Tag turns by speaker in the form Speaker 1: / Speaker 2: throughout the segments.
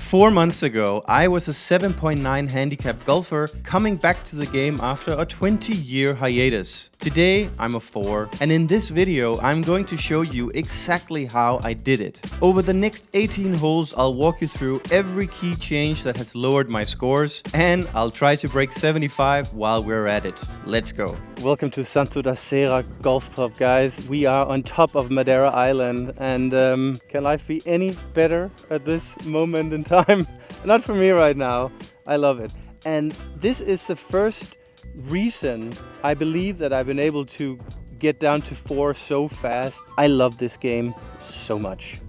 Speaker 1: 4 months ago, I was a 7.9 handicap golfer coming back to the game after a 20-year hiatus. Today, I'm a 4, and in this video, I'm going to show you exactly how I did it. Over the next 18 holes, I'll walk you through every key change that has lowered my scores, and I'll try to break 75 while we're at it. Let's go. Welcome to Santo da Serra Golf Club, guys. We are on top of Madeira Island, and can life be any better at this moment in time? Not for me right now. I love it. And this is the first reason I believe that I've been able to get down to 4 so fast. I love this game so much.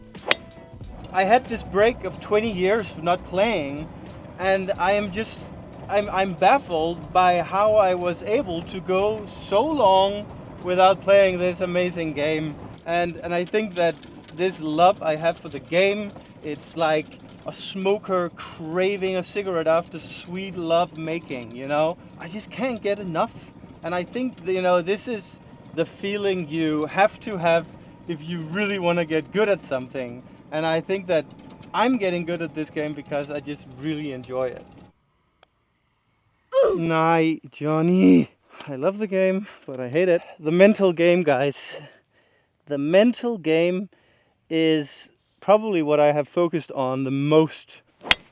Speaker 1: I had this break of 20 years not playing, and I'm baffled by how I was able to go so long without playing this amazing game. And I think that this love I have for the game, it's like a smoker craving a cigarette after sweet love making, you know? I just can't get enough. And I think, you know, this is the feeling you have to have if you really want to get good at something. And I think that I'm getting good at this game because I just really enjoy it. Nah, Johnny. I love the game, but I hate it. The mental game, guys. The mental game is probably what I have focused on the most.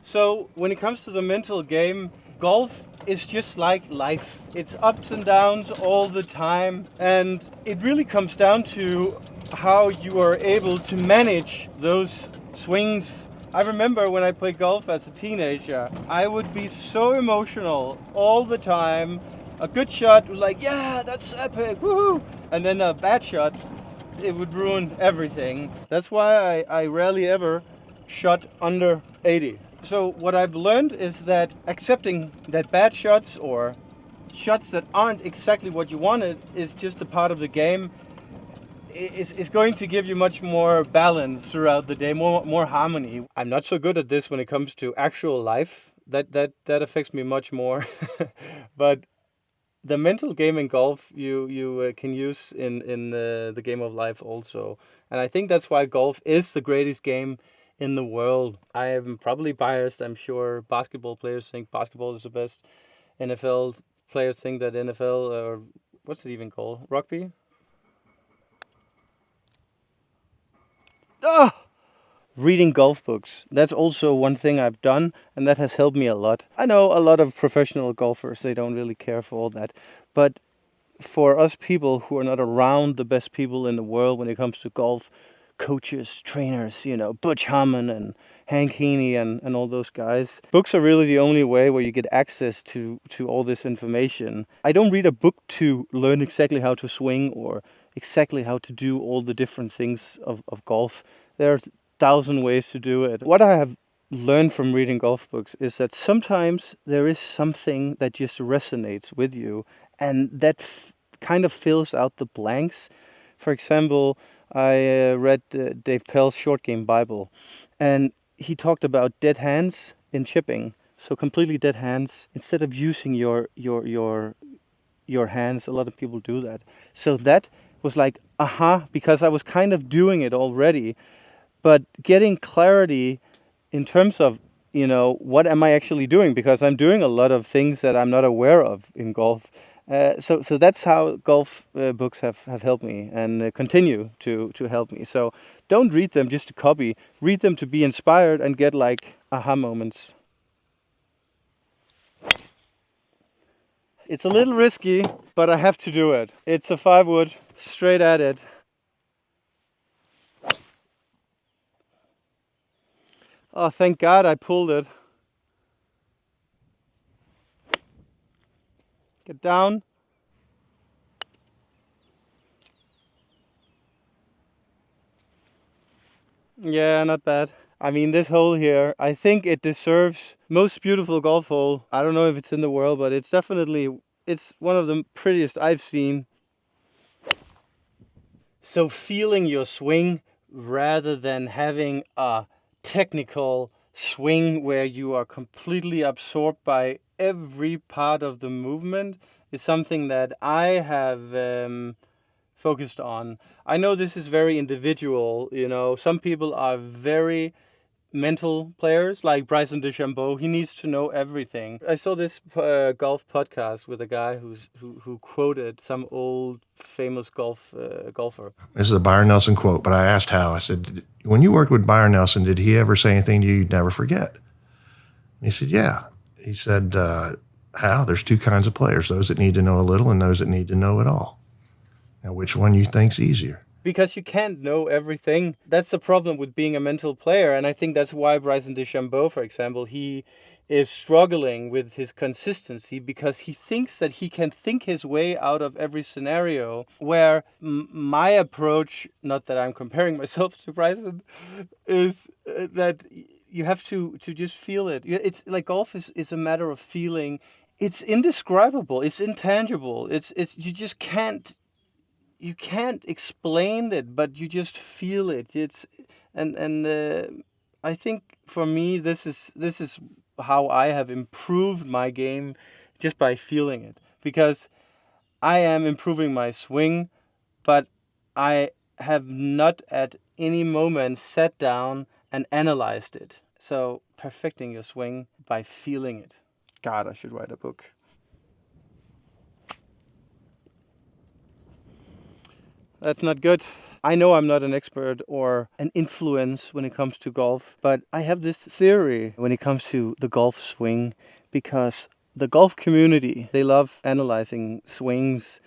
Speaker 1: So when it comes to the mental game, golf is just like life. It's ups and downs all the time, and it really comes down to how you are able to manage those swings. I remember when I played golf as a teenager, I would be so emotional all the time. A good shot, like, yeah, that's epic, woohoo! And then a bad shot, it would ruin everything. That's why I rarely ever shot under 80. So what I've learned is that accepting that bad shots or shots that aren't exactly what you wanted is just a part of the game. It's going to give you much more balance throughout the day, more harmony. I'm not so good at this when it comes to actual life. That affects me much more. But the mental game in golf you can use in the game of life also. And I think that's why golf is the greatest game in the world. I am probably biased. I'm sure basketball players think basketball is the best. NFL players think that NFL, or what's it even called? Rugby? Oh! Reading golf books. That's also one thing I've done, and that has helped me a lot. I know a lot of professional golfers, they don't really care for all that. But for us people who are not around the best people in the world when it comes to golf, coaches, trainers, you know, Butch Harmon and Hank Heaney and all those guys, books are really the only way where you get access to all this information. I don't read a book to learn exactly how to swing or exactly how to do all the different things of golf. There's 1,000 ways to do it. What I have learned from reading golf books is that sometimes there is something that just resonates with you, and that kind of fills out the blanks. For example, I read Dave Pelz' Short Game Bible, and he talked about dead hands in chipping. So completely dead hands, instead of using your hands. A lot of people do that. So that was like, aha, because I was kind of doing it already. But getting clarity in terms of, you know, what am I actually doing? Because I'm doing a lot of things that I'm not aware of in golf. So that's how golf books have helped me and continue to help me. So don't read them just to copy. Read them to be inspired and get like aha moments. It's a little risky, but I have to do it. It's a 5-wood, straight at it. Oh, thank God I pulled it. Get down. Yeah, not bad. I mean, this hole here, I think it deserves most beautiful golf hole. I don't know if it's in the world, but it's definitely, it's one of the prettiest I've seen. So feeling your swing rather than having a technical swing where you are completely absorbed by every part of the movement is something that I have focused on. I know this is very individual, you know, some people are very mental players like Bryson DeChambeau. He needs to know everything. I saw this golf podcast with a guy who quoted some old famous golfer.
Speaker 2: This is a Byron Nelson quote, but I asked Hal, I said, when you worked with Byron Nelson, did he ever say anything you'd never forget? And he said, yeah. He said, Hal, there's two kinds of players, those that need to know a little and those that need to know it all. Now, which one you think's easier?
Speaker 1: Because you can't know everything. That's the problem with being a mental player. And I think that's why Bryson DeChambeau, for example, he is struggling with his consistency because he thinks that he can think his way out of every scenario, where my approach, not that I'm comparing myself to Bryson, is that you have to just feel it. It's like golf is a matter of feeling. It's indescribable. It's intangible. It's you just can't. You can't explain it, but you just feel it. I think for me this is how I have improved my game, just by feeling it. Because I am improving my swing, but I have not at any moment sat down and analyzed it. So perfecting your swing by feeling it. God, I should write a book. That's not good. I know I'm not an expert or an influence when it comes to golf, but I have this theory when it comes to the golf swing, because the golf community, they love analyzing swings.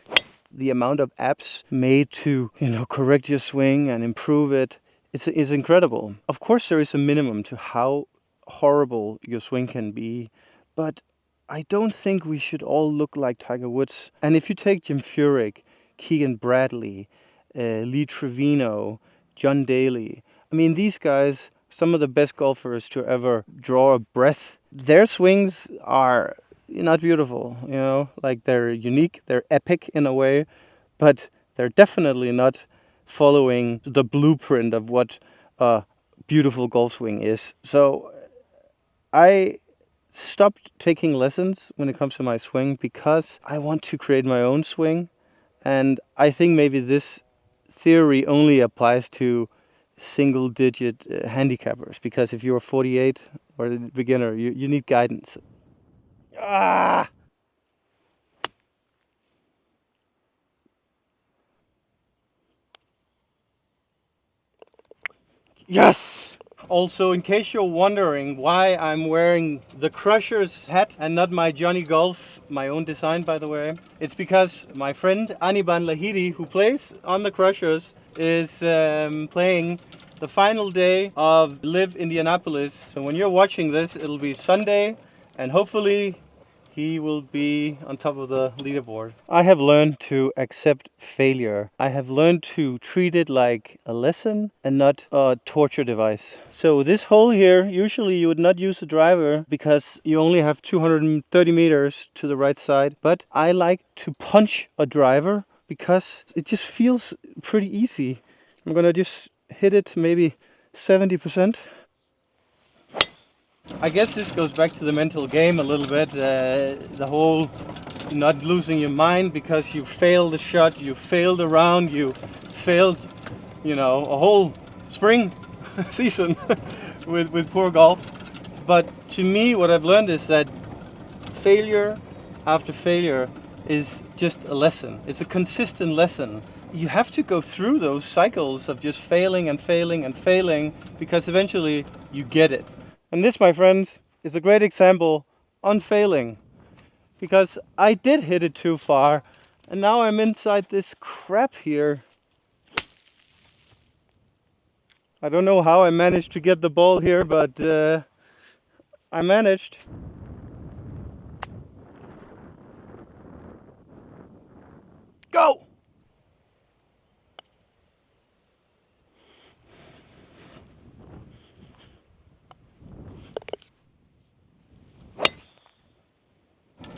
Speaker 1: The amount of apps made to, correct your swing and improve it, is incredible. Of course, there is a minimum to how horrible your swing can be, but I don't think we should all look like Tiger Woods. And if you take Jim Furyk, Keegan Bradley, Lee Trevino, John Daly. I mean, these guys, some of the best golfers to ever draw a breath. Their swings are not beautiful, like they're unique, they're epic in a way, but they're definitely not following the blueprint of what a beautiful golf swing is. So I stopped taking lessons when it comes to my swing because I want to create my own swing. And I think maybe this theory only applies to single-digit handicappers, because if you're 48 or a beginner, you need guidance. Yes! Also, in case you're wondering why I'm wearing the Crushers hat and not my Johnny Golf, my own design by the way, it's because my friend Aniban Lahidi, who plays on the Crushers, is playing the final day of Live Indianapolis. So when you're watching this, it'll be Sunday, and hopefully he will be on top of the leaderboard. I have learned to accept failure. I have learned to treat it like a lesson and not a torture device. So this hole here, usually you would not use a driver because you only have 230 meters to the right side. But I like to punch a driver because it just feels pretty easy. I'm gonna just hit it maybe 70%. I guess this goes back to the mental game a little bit. The whole not losing your mind because you failed the shot, you failed a round, you failed, a whole spring season with poor golf. But to me, what I've learned is that failure after failure is just a lesson. It's a consistent lesson. You have to go through those cycles of just failing and failing and failing, because eventually you get it. And this, my friends, is a great example on failing, because I did hit it too far, and now I'm inside this crap here. I don't know how I managed to get the ball here, but I managed. Go!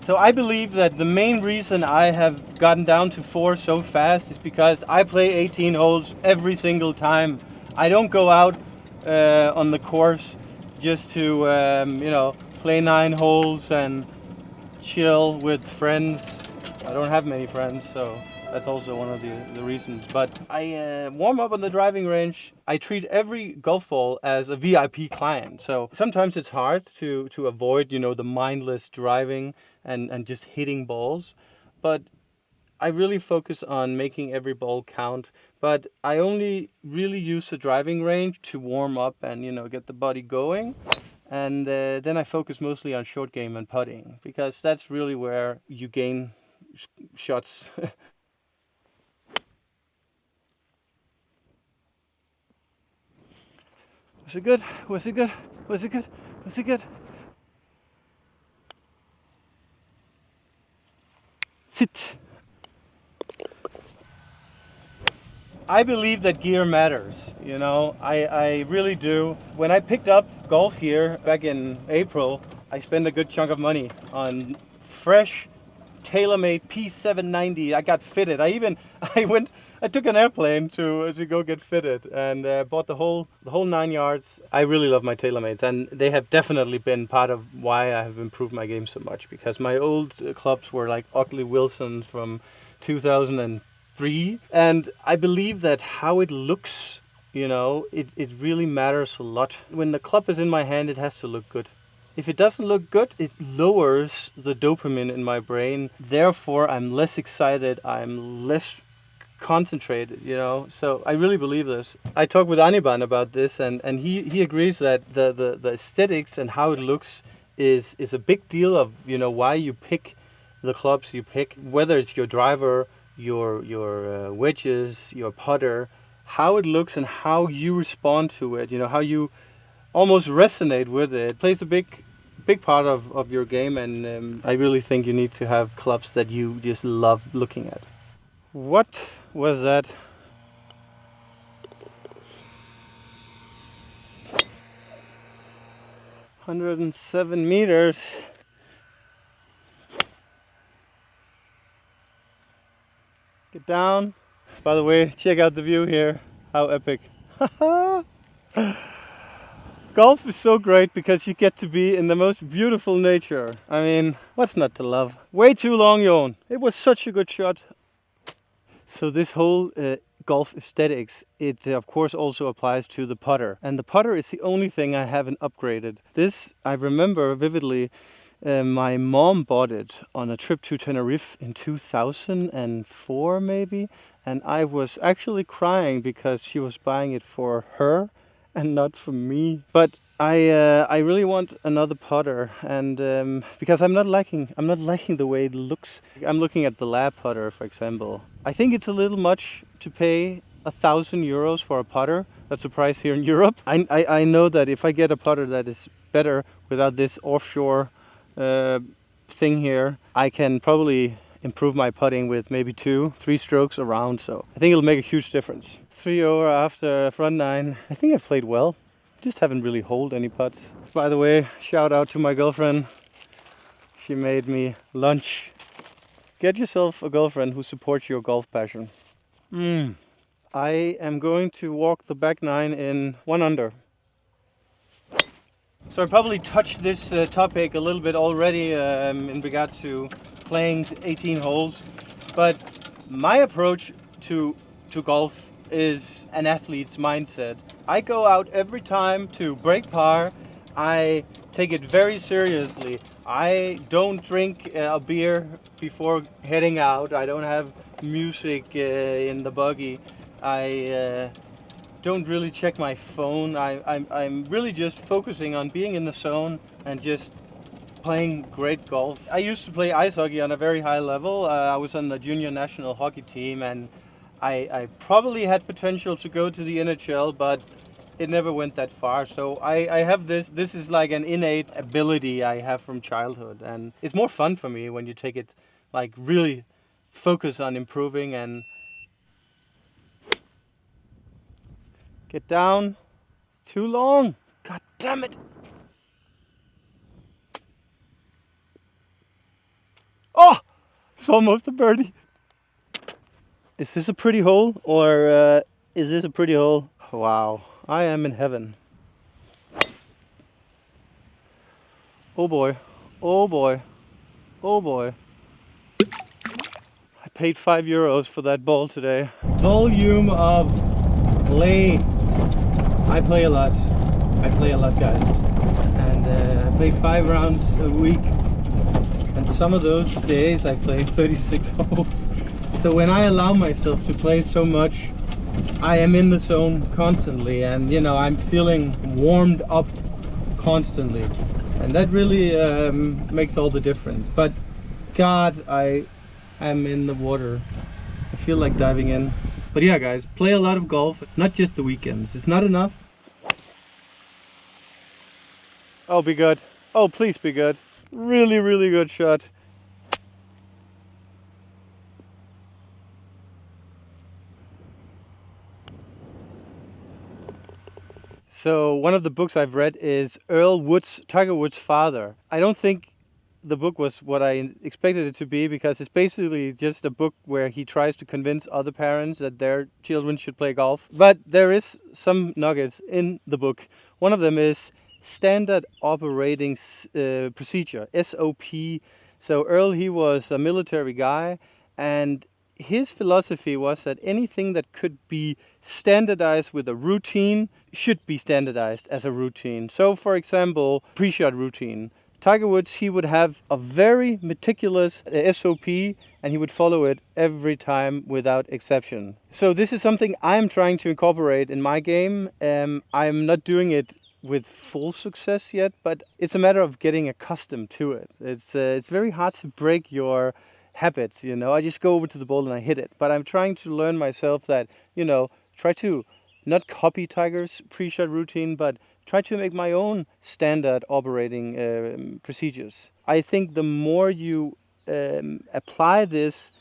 Speaker 1: So I believe that the main reason I have gotten down to 4 so fast is because I play 18 holes every single time. I don't go out on the course just to play 9 holes and chill with friends. I don't have many friends, so That's also one of the reasons. But I warm up on the driving range. I treat every golf ball as a VIP client. So sometimes it's hard to avoid, you know, the mindless driving and just hitting balls. But I really focus on making every ball count, but I only really use the driving range to warm up and, you know, get the body going. And then I focus mostly on short game and putting, because that's really where you gain shots. Was it good? Was it good? Was it good? Was it good? Sit. I believe that gear matters, you know, I really do. When I picked up golf here back in April, I spent a good chunk of money on fresh, tailor-made P790. I got fitted. I took an airplane to go get fitted and bought the whole 9 yards. I really love my TaylorMades, and they have definitely been part of why I have improved my game so much, because my old clubs were like ugly Wilsons from 2003, and I believe that how it looks, you know, it really matters a lot. When the club is in my hand, it has to look good. If it doesn't look good, it lowers the dopamine in my brain. Therefore, I'm less excited, I'm less concentrated, you know. So I really believe this. I talked with Aniban about this, and he agrees that the aesthetics and how it looks is a big deal of, you know, why you pick the clubs you pick, whether it's your driver, your wedges, your putter, how it looks and how you respond to it, you know, how you almost resonate with it, plays a big part of your game. And I really think you need to have clubs that you just love looking at. What was that? $107. Get down. By the way, check out the view here. How epic. Golf is so great because you get to be in the most beautiful nature. I mean, what's not to love? Way too long, Jon. It was such a good shot. So this whole golf aesthetics, it of course also applies to the putter. And the putter is the only thing I haven't upgraded. This, I remember vividly, my mom bought it on a trip to Tenerife in 2004 maybe. And I was actually crying because she was buying it for her and not for me. But I really want another putter, and because I'm not liking the way it looks. I'm looking at the lab putter, for example. I think it's a little much to pay €1,000 for a putter. That's the price here in Europe. I know that if I get a putter that is better without this offshore thing here, I can probably improve my putting with maybe 2-3 strokes around. So I think it'll make a huge difference. 3 over after front 9. I think I've played well. Just haven't really holed any putts. By the way, shout out to my girlfriend. She made me lunch. Get yourself a girlfriend who supports your golf passion. I am going to walk the back 9 in 1 under. So I probably touched this topic a little bit already in regard to playing 18 holes, but my approach to golf is an athlete's mindset. I go out every time to break par. I take it very seriously. I don't drink a beer before heading out. I don't have music in the buggy. I don't really check my phone. I'm really just focusing on being in the zone and just playing great golf. I used to play ice hockey on a very high level. I was on the junior national hockey team, and I probably had potential to go to the NHL, but it never went that far. So I have this is like an innate ability I have from childhood, and it's more fun for me when you take it, like, really focus on improving and get down. It's too long. God damn it. Oh, it's almost a birdie. Is this a pretty hole, or is this a pretty hole? Wow, I am in heaven. Oh boy, oh boy, oh boy. I paid €5 for that ball today. Volume of play. I play a lot. Guys. And I play 5 rounds a week. And some of those days I play 36 holes. So when I allow myself to play so much, I am in the zone constantly, and you know, I'm feeling warmed up constantly, and that really makes all the difference. But God, I am in the water. I feel like diving in. But yeah, guys, play a lot of golf, not just the weekends. It's not enough. Oh, be good. Oh, please be good. Really, really good shot. So one of the books I've read is Earl Woods, Tiger Woods' father. I don't think the book was what I expected it to be, because it's basically just a book where he tries to convince other parents that their children should play golf. But there is some nuggets in the book. One of them is Standard Operating Procedure, SOP. So Earl, he was a military guy, and his philosophy was that anything that could be standardized with a routine should be standardized as a routine. So for example, pre-shot routine. Tiger Woods, he would have a very meticulous SOP, and he would follow it every time without exception. So this is something I'm trying to incorporate in my game. I'm not doing it with full success yet, but it's a matter of getting accustomed to it. It's very hard to break your habits, you know. I just go over to the ball and I hit it. But I'm trying to learn myself that, you know, try to not copy Tiger's pre-shot routine, but try to make my own standard operating procedures. I think the more you apply this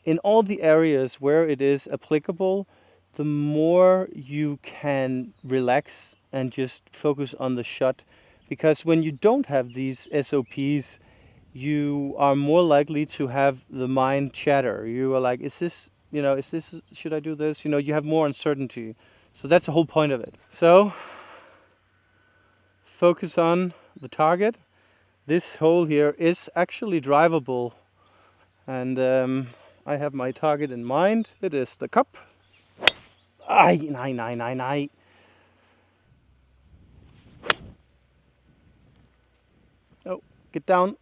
Speaker 1: in all the areas where it is applicable, the more you can relax and just focus on the shot. Because when you don't have these SOPs, you are more likely to have the mind chatter. You are like, is this, should I do this? You know, you have more uncertainty. So that's the whole point of it. So focus on the target. This hole here is actually drivable, and I have my target in mind. It is the cup. Nei. Oh, get down.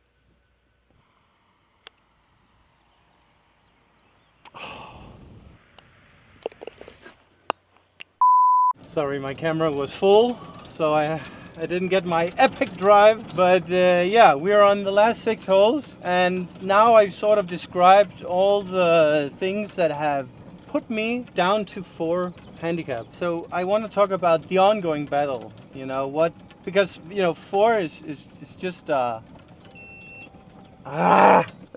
Speaker 1: Sorry, my camera was full, so I didn't get my epic drive, but yeah, we are on the last 6 holes, and now I've sort of described all the things that have put me down to 4 handicap. So I want to talk about the ongoing battle, you know, because, you know, 4 is just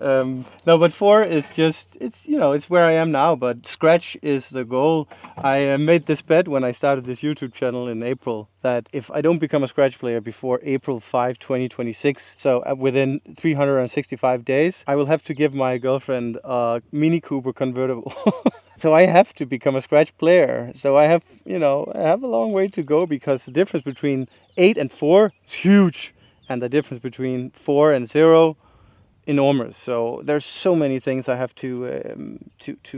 Speaker 1: no, but 4 is just, it's, you know, it's where I am now, but scratch is the goal. I made this bet when I started this YouTube channel in April, that if I don't become a scratch player before April 5, 2026, so within 365 days, I will have to give my girlfriend a Mini Cooper convertible. So I have to become a scratch player. So I have, you know, I have a long way to go, because the difference between 8 and 4 is huge, and the difference between 4 and 0 enormous. So there's so many things I have to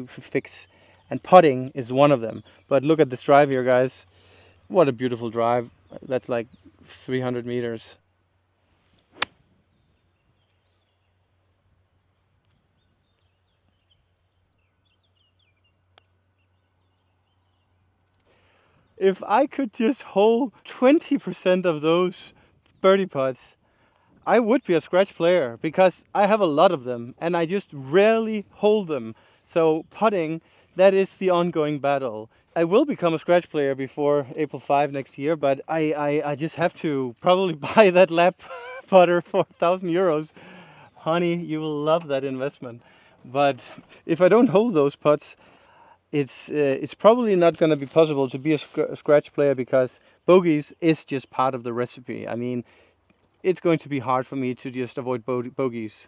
Speaker 1: fix, and putting is one of them. But look at this drive here, guys. What a beautiful drive. That's like 300 meters. If I could just hold 20% of those birdie putts, I would be a scratch player, because I have a lot of them and I just rarely hold them. So putting, that is the ongoing battle. I will become a scratch player before April 5 next year, but I just have to probably buy that lap putter for €1,000. Honey, you will love that investment. But if I don't hold those putts, it's probably not going to be possible to be a scratch player, because bogeys is just part of the recipe. I mean, it's going to be hard for me to just avoid bogeys.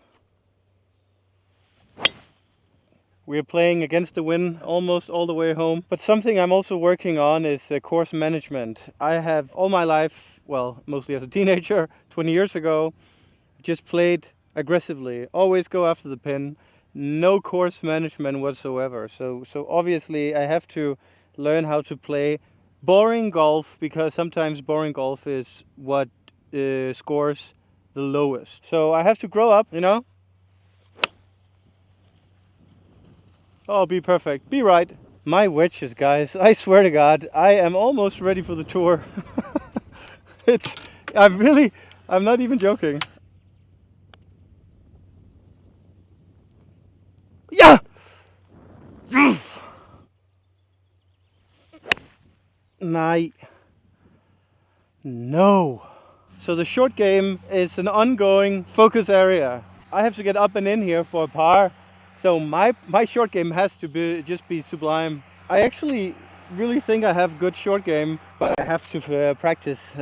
Speaker 1: We're playing against the wind almost all the way home. But something I'm also working on is course management. I have all my life, well, mostly as a teenager, 20 years ago, just played aggressively. Always go after the pin. no course management whatsoever. So obviously I have to learn how to play boring golf, because sometimes boring golf is what scores the lowest. So I have to grow up, you know. Oh, be perfect, be right. My wedges, guys, I swear to God, I am almost ready for the tour. I'm not even joking. Yeah! Nej. No. So the short game is an ongoing focus area. I have to get up and in here for a par. So my short game has to just be sublime. I actually really think I have good short game, but I have to practice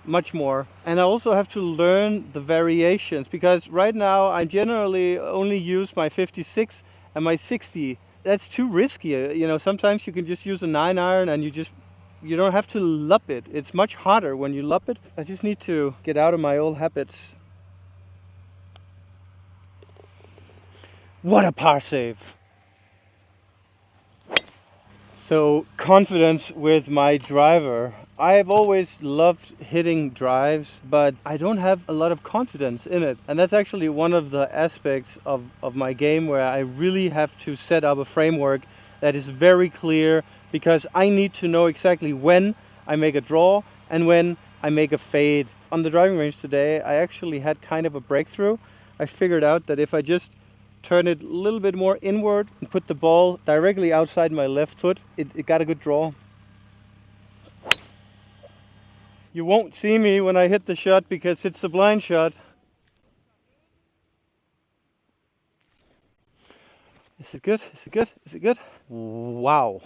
Speaker 1: much more. And I also have to learn the variations, because right now I generally only use my 56 and my 60. That's too risky. You know, sometimes you can just use a 9-iron and you don't have to lup it. It's much harder when you lup it. I just need to get out of my old habits. What a par save. So, confidence with my driver. I've always loved hitting drives, but I don't have a lot of confidence in it. And that's actually one of the aspects of my game where I really have to set up a framework that is very clear, because I need to know exactly when I make a draw and when I make a fade. On the driving range today, I actually had kind of a breakthrough. I figured out that if I just turn it a little bit more inward and put the ball directly outside my left foot, it got a good draw. You won't see me when I hit the shot because it's a blind shot. Is it good? Is it good? Is it good? Wow.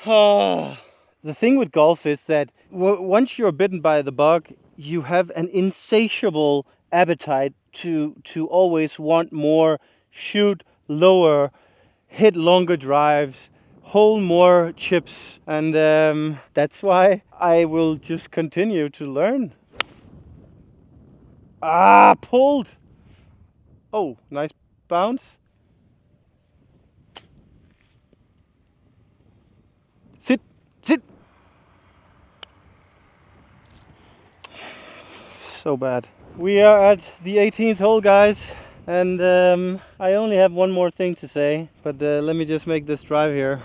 Speaker 1: Wow. The thing with golf is that once you're bitten by the bug, you have an insatiable appetite to always want more, shoot lower, hit longer drives, hold more chips, and that's why I will just continue to learn. Ah, pulled. Oh, nice bounce. Sit, sit. So bad. We are at the 18th hole, guys, and I only have one more thing to say, but let me just make this drive here.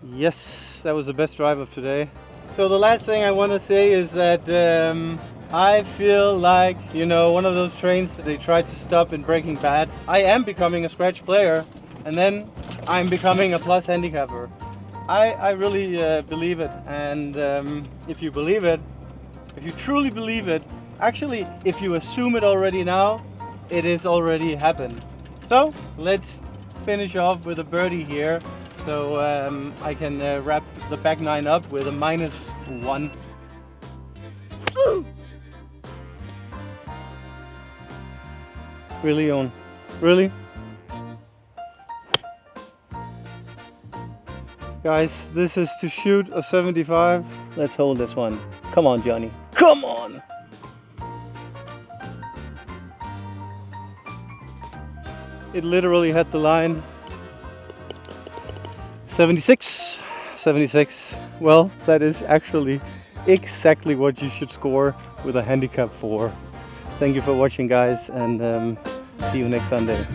Speaker 1: Yes, that was the best drive of today. So the last thing I want to say is that I feel like, you know, one of those trains that they tried to stop in Breaking Bad. I am becoming a scratch player, and then I'm becoming a plus handicapper. I really believe it, and if you believe it, if you truly believe it, actually, if you assume it already now, it is already happened. So let's finish off with a birdie here, so I can wrap the back nine up with a -1. Really, Owen? Really? Guys, this is to shoot a 75. Let's hold this one. Come on, Johnny. Come on! It literally hit the line. 76. 76. Well, that is actually exactly what you should score with a handicap 4. Thank you for watching, guys, and see you next Sunday.